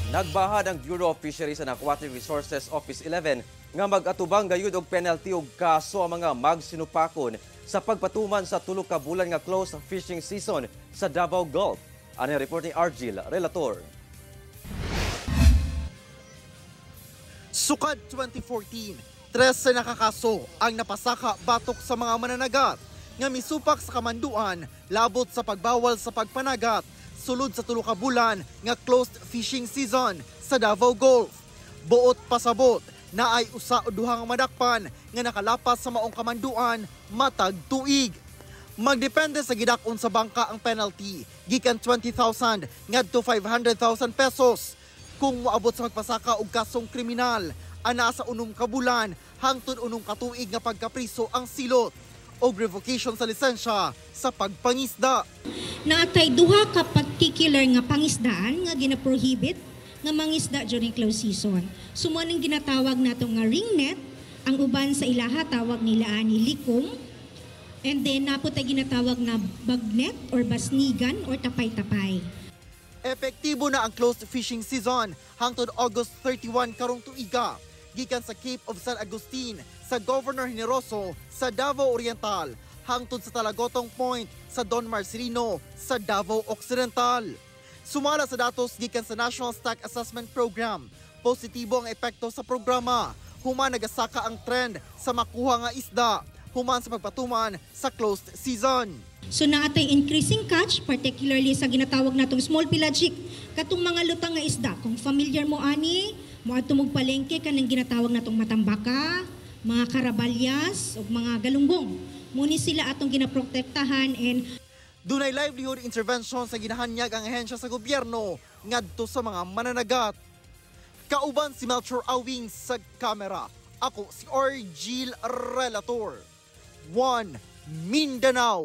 Nagbahad ang Bureau of Fisheries and Aquatic Resources Office 11 nga mag-atubang gayud og penalty og kaso ang mga magsinupakon sa pagpatuman sa tulo ka bulan nga closed fishing season sa Davao Gulf. Ani reporting Argil Relator. Sukad 2014, 13 nakakaso ang napasaka batok sa mga mananagat nga misupak sa kamanduan labot sa pagbawal sa pagpanagat sulod sa tulo ka bulan nga closed fishing season sa Davao Gulf. Buot pasabot na ay usa o duha nga madakpan nga nakalapas sa maong kamanduan matag tuig. Magdepende sa gidakon sa bangka ang penalty, gikan 20,000 ngadto 500,000 pesos. Kung moabot sa magpasaka og kasong kriminal, ana sa unom ka bulan hangtod unom ka tuig nga pagkapriso ang silot o revocation sa lisensya sa pagpangisda. Naatay duha ka particular nga pangisdaan nga gina-prohibit nga mangisda during close season. Sumuning ginatawag nato nga ringnet, ang uban sa ilaha tawag nila ani likom, and then napo tay ginatawag na bagnet or basnigan or tapay-tapay. Epektibo na ang closed fishing season hangtod August 31 karong tuiga gikan sa Cape of San Agustin sa Governor Generoso sa Davao Oriental hangtod sa Talagotong Point sa Don Marcelino sa Davao Occidental. Sumala sa datos gikan sa National Stock Assessment Program, positibo ang epekto sa programa. Human nagasaka ang trend sa makuha nga isda, human sa pagpatuman sa closed season. So naatay increasing catch, particularly sa ginatawag natong small pelagic, katong mga lutang nga isda. Kung familiar mo ani, mo adto mog palengke kanang ginatawag natong matambaka, mga karabalyas ug mga galunggong. Muni sila atong ginaprotektahan and dunay livelihood intervention sa ginahanyag ang ahensya sa gobyerno ngadto sa mga mananagat. Kauban si Melchor Awing sa kamera. Ako si Argil Relator. 1 Mindanao.